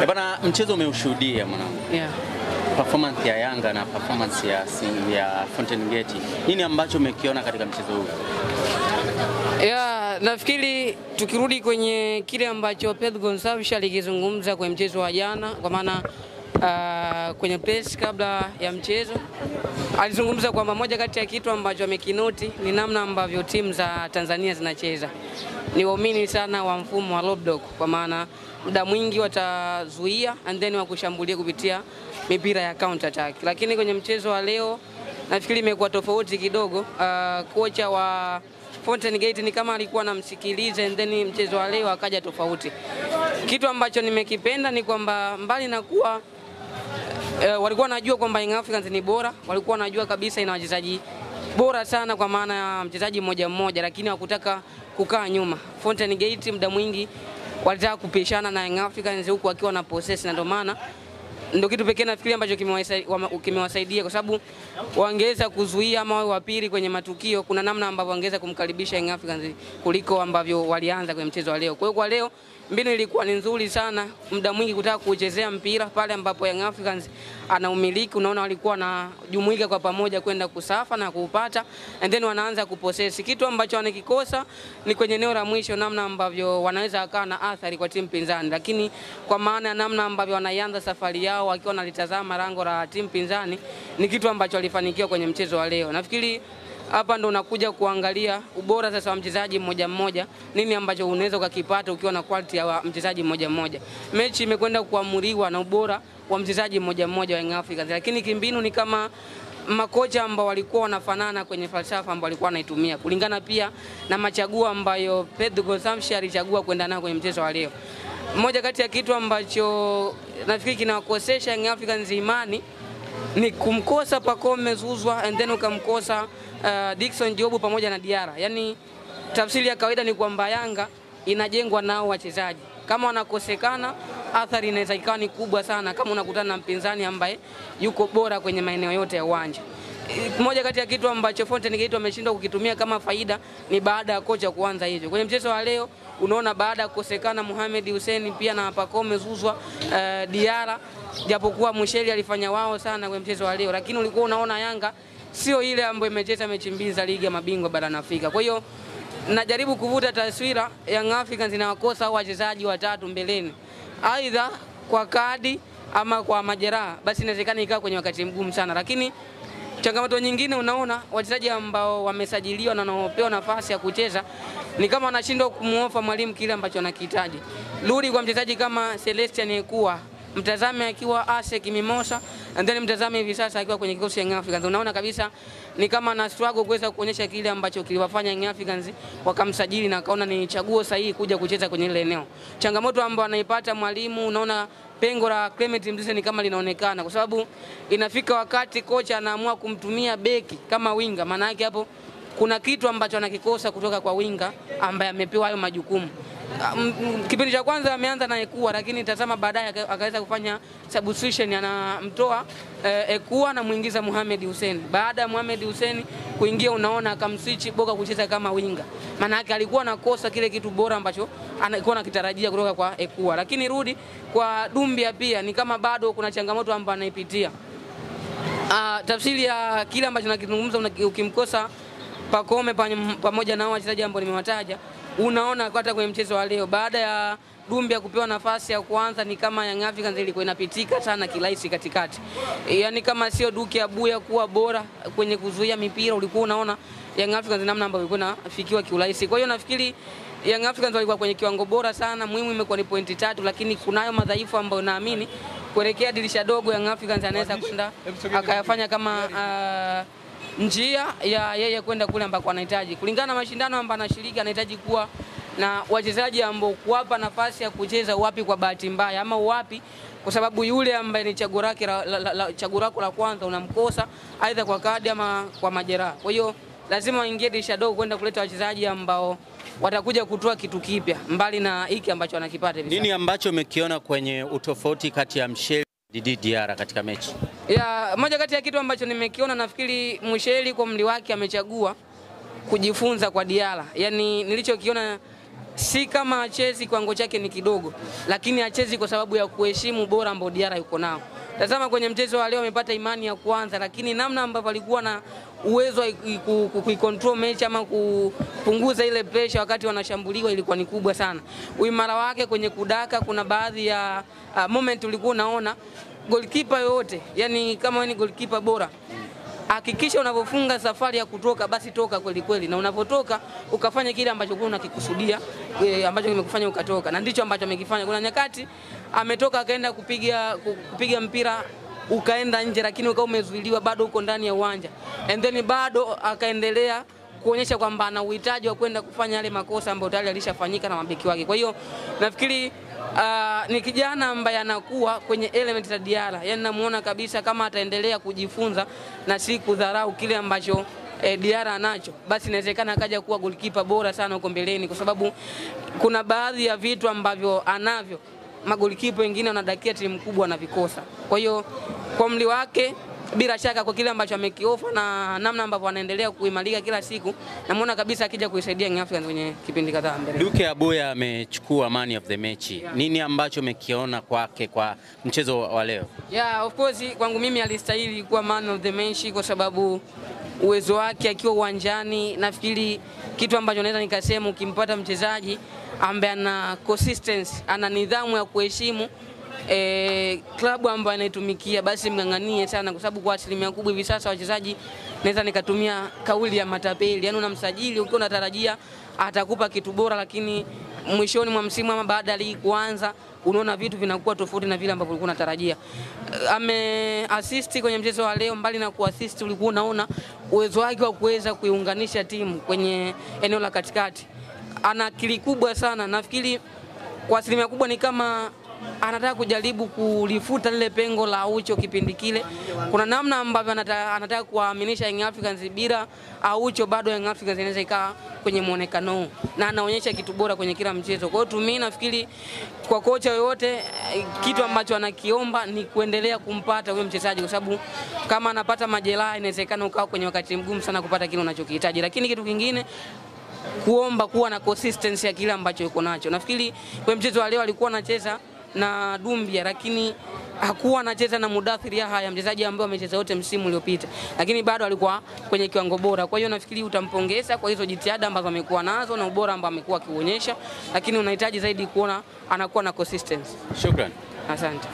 Bwana, mchezo umeushuhudia mwanangu. Yeah. Performance ya Yanga na performance ya Fountain Gate. Nini ambacho umekiona katika mchezo huu? Yeah, nafikiri tukirudi kwenye kile ambacho Pedro Gonçalves alikizungumza kwenye mchezo wa jana, kwa maana kwenye press kabla ya mchezo alizungumza kwamba moja kati ya kitu ambacho amekinoti ni namna ambavyo timu za Tanzania zinacheza. Ni waumini sana wa mfumo wa low block, kwa maana muda mwingi watazuia and then wakushambulia kupitia mipira ya counter attack. Lakini kwenye mchezo wa leo nafikiri imekuwa tofauti kidogo. Kocha wa Fountain Gate ni kama alikuwa anamsikiliza and then mchezo wa leo akaja tofauti. Kitu ambacho nimekipenda ni kwamba mbali na kuwa walikuwa wanajua kwamba Young Africans ni bora, walikuwa wanajua kabisa ina wachezaji bora sana kwa maana ya mchezaji mmoja mmoja, lakini hawakutaka kukaa nyuma. Fountain Gate muda mwingi walitaka kupishana na Young Africans huku wakiwa na possess, na ndio maana ndio kitu pekee nafikiri ambacho kimewasaidia, kwa sababu wangeweza kuzuia ama wa pili kwenye matukio, kuna namna ambavyo wangeweza kumkaribisha Young Africans kuliko ambavyo walianza kwenye mchezo wa leo. Kwa hiyo kwa leo mbinu ilikuwa ni nzuri sana, muda mwingi kutaka kuchezea mpira pale ambapo Young Africans anaumiliki. Unaona walikuwa na jumuika kwa pamoja kwenda kusafa na kuupata and then wanaanza kupossess. Kitu ambacho wanakikosa ni kwenye eneo la mwisho, namna ambavyo wanaweza akaa na athari kwa timu pinzani, lakini kwa maana ya namna ambavyo wanaianza safari yao wakiwa wanalitazama lango la timu pinzani ni kitu ambacho walifanikiwa kwenye mchezo wa leo. Nafikiri hapa ndo unakuja kuangalia ubora sasa wa mchezaji mmoja mmoja, nini ambacho unaweza ukakipata ukiwa na quality ya mchezaji mmoja mmoja. Mechi imekwenda kuamuriwa na ubora wa mchezaji mmoja mmoja wa Young Africans, lakini kimbinu ni kama makocha ambao walikuwa wanafanana kwenye falsafa ambao walikuwa wanaitumia, kulingana pia na machaguo ambayo Pedro Gonçalves alichagua kwenda nayo kwenye mchezo wa leo. Mmoja kati ya kitu ambacho nafikiri kinawakosesha Young Africans imani ni kumkosa Pacome Zouzoua and then ukamkosa Dickson Job pamoja na Diarra. Yaani tafsiri ya kawaida ni kwamba Yanga inajengwa nao wachezaji. Kama wanakosekana, athari inaweza ikawa ni kubwa sana kama unakutana na mpinzani ambaye yuko bora kwenye maeneo yote ya uwanja. Moja kati ya kitu ambacho Fountain Gate wameshindwa kukitumia kama faida ni baada ya kocha kuanza hivyo. Kwenye mchezo wa leo unaona baada ya kukosekana Mohamed Hussein pia na Pacome Zouzoua, Diarra, japokuwa Musheli alifanya wao sana kwenye mchezo wa leo, lakini ulikuwa unaona Yanga sio ile ambayo imecheza mechi mbili za ligi ya mabingwa barani Afrika. Kwa hiyo najaribu kuvuta taswira Young Africans inawakosa wachezaji watatu mbeleni, aidha kwa kadi ama kwa majeraha, basi inawezekana ikaa kwenye wakati mgumu sana. Lakini changamoto nyingine unaona wachezaji ambao wamesajiliwa na wanaopewa nafasi ya kucheza ni kama wanashindwa kumuofa mwalimu kile ambacho anakihitaji. Rudi kwa mchezaji kama Celestian Ekua, mtazame akiwa ASEC Mimosa and then mtazame hivi sasa akiwa kwenye kikosi cha Young Africans, unaona kabisa ni kama ana struggle kuweza kuonyesha kile ambacho kiliwafanya Young Africans wakamsajili na akaona ni chaguo sahihi kuja kucheza kwenye ile eneo. Changamoto ambayo anaipata mwalimu, unaona pengo la Clement Mzize ni kama linaonekana, kwa sababu inafika wakati kocha anaamua kumtumia beki kama winga. Maana yake hapo kuna kitu ambacho anakikosa kutoka kwa winga ambaye amepewa hayo majukumu. Kipindi cha kwanza ameanza na Ekua, lakini tazama baadaye akaweza kufanya substitution, anamtoa Ekua na muingiza Mohamed Hussein. Baada ya Mohamed Hussein kuingia, unaona akamswitch Boka kucheza kama winga. Maana yake alikuwa anakosa kile kitu bora ambacho alikuwa anakitarajia kutoka kwa Ekua. Lakini rudi kwa Dumbia pia ni kama bado kuna changamoto ambayo anaipitia. Tafsiri ya kile ambacho nakizungumza, ukimkosa Pacome pamoja na wachezaji ambao nimewataja, unaona hata kwenye mchezo wa leo baada ya Dumbia kupewa nafasi ya kwanza ni kama Young Africans ilikuwa inapitika sana kirahisi katikati. Yaani kama sio Duke Abuya kuwa bora kwenye kuzuia mipira, ulikuwa unaona Young Africans namna ambayo ilikuwa inafikiwa kiurahisi. Kwa hiyo nafikiri Young Africans walikuwa kwenye kiwango bora sana, muhimu imekuwa ni pointi 3, lakini kunayo madhaifu ambayo naamini kuelekea dirisha dogo Young Africans anaweza kwenda akayafanya kama njia ya yeye kwenda kule ambako anahitaji. Kulingana na mashindano ambayo anashiriki, anahitaji kuwa na wachezaji ambao kuwapa nafasi ya kucheza wapi kwa bahati mbaya ama wapi kwa sababu yule ambaye ni chaguo lako la kwanza unamkosa aidha kwa kadi ama kwa majeraha. Kwa hiyo lazima waingie dirisha dogo kwenda kuleta wachezaji ambao watakuja kutoa kitu kipya mbali na hiki ambacho anakipata hivi sasa. Nini ambacho umekiona kwenye utofauti kati ya Musheli na Diarra katika mechi? Moja kati ya kitu ambacho nimekiona, nafikiri Musheli kwa mli wake amechagua kujifunza kwa Diarra. Yaani nilichokiona si kama achezi kiwango chake ni kidogo, lakini achezi kwa sababu ya kuheshimu bora ambao Diarra yuko nao. Tazama kwenye mchezo wa leo amepata imani ya kwanza, lakini namna ambavyo alikuwa na uwezo wa kuicontrol mechi ama kupunguza ile pressure wakati wanashambuliwa ilikuwa ni kubwa sana. Uimara wake kwenye kudaka, kuna baadhi ya moment ulikuwa unaona goalkeeper yote, yani kama wewe ni goalkeeper bora, hakikisha unapofunga safari ya kutoka basi toka kweli kweli, na unapotoka ukafanya kile ambacho ulikuwa unakikusudia, ambacho kimekufanya ukatoka, na ndicho ambacho amekifanya. Kuna nyakati ametoka akaenda kupiga mpira ukaenda nje, lakini ukawa umezuiliwa, bado uko ndani ya uwanja, and then bado akaendelea kuonyesha kwamba ana uhitaji wa kwenda kufanya yale makosa ambayo tayari alishafanyika na mabeki wake. Kwa hiyo nafikiri ni kijana ambaye anakuwa kwenye element za Diarra, yani namuona kabisa kama ataendelea kujifunza na si kudharau kile ambacho Diarra anacho, basi inawezekana akaja kuwa goalkeeper bora sana huko mbeleni, kwa sababu kuna baadhi ya vitu ambavyo anavyo magolikipa wengine wanadakia timu kubwa na vikosa. Kwa hiyo kwa umri wake, bila shaka kwa kile ambacho amekiofa na namna ambavyo anaendelea kuimarika kila siku, namuona kabisa akija kuisaidia Young Africans kwenye kipindi kadhaa mbele. Duke Abuya amechukua man of the match. Nini ambacho umekiona kwake kwa mchezo wa leo? Yeah, of course kwangu mimi alistahili kuwa man of the match kwa sababu uwezo wake akiwa uwanjani. Nafikiri kitu ambacho naweza nikasema, ukimpata mchezaji ambaye ana consistency, ana nidhamu ya kuheshimu klabu ambayo anaitumikia, basi mnganganie sana, kwa sababu kwa asilimia kubwa hivi sasa wachezaji naweza nikatumia kauli ya matapeli, yani unamsajili ukiwa unatarajia atakupa kitu bora, lakini mwishoni mwa msimu ama baada ya ligi kuanza unaona vitu vinakuwa tofauti na vile ambavyo ulikuwa unatarajia. Assist kwenye mchezo wa leo, mbali na kuassist ulikuwa unaona uwezo wake wa kuweza kuiunganisha timu kwenye eneo la katikati. Ana akili kubwa sana. Nafikiri kwa asilimia kubwa ni kama anataka kujaribu kulifuta lile pengo la Aucho kipindi kile. Kuna namna ambavyo anataka kuaminisha Young Africans bila Aucho bado Young Africans inaweza ikaa kwenye muonekano, na anaonyesha kitu bora kwenye kila mchezo. Kwa hiyo mimi nafikiri kwa kocha yoyote kitu ambacho anakiomba ni kuendelea kumpata huyo mchezaji, kwa sababu kama anapata majeraha inawezekana ukao kwenye wakati mgumu sana kupata kile unachokihitaji. Lakini kitu kingine, kuomba kuwa na consistency ya kile ambacho yuko nacho. Nafikiri kwa mchezo wa leo alikuwa anacheza na Dumbia, lakini hakuwa anacheza na Mudathir Yahya, mchezaji ambaye amecheza wote msimu uliopita, lakini bado alikuwa kwenye kiwango bora. Kwa hiyo nafikiri utampongeza kwa hizo jitihada ambazo amekuwa nazo na ubora ambao amekuwa akionyesha, lakini unahitaji zaidi kuona anakuwa na consistency. Shukrani. Asante.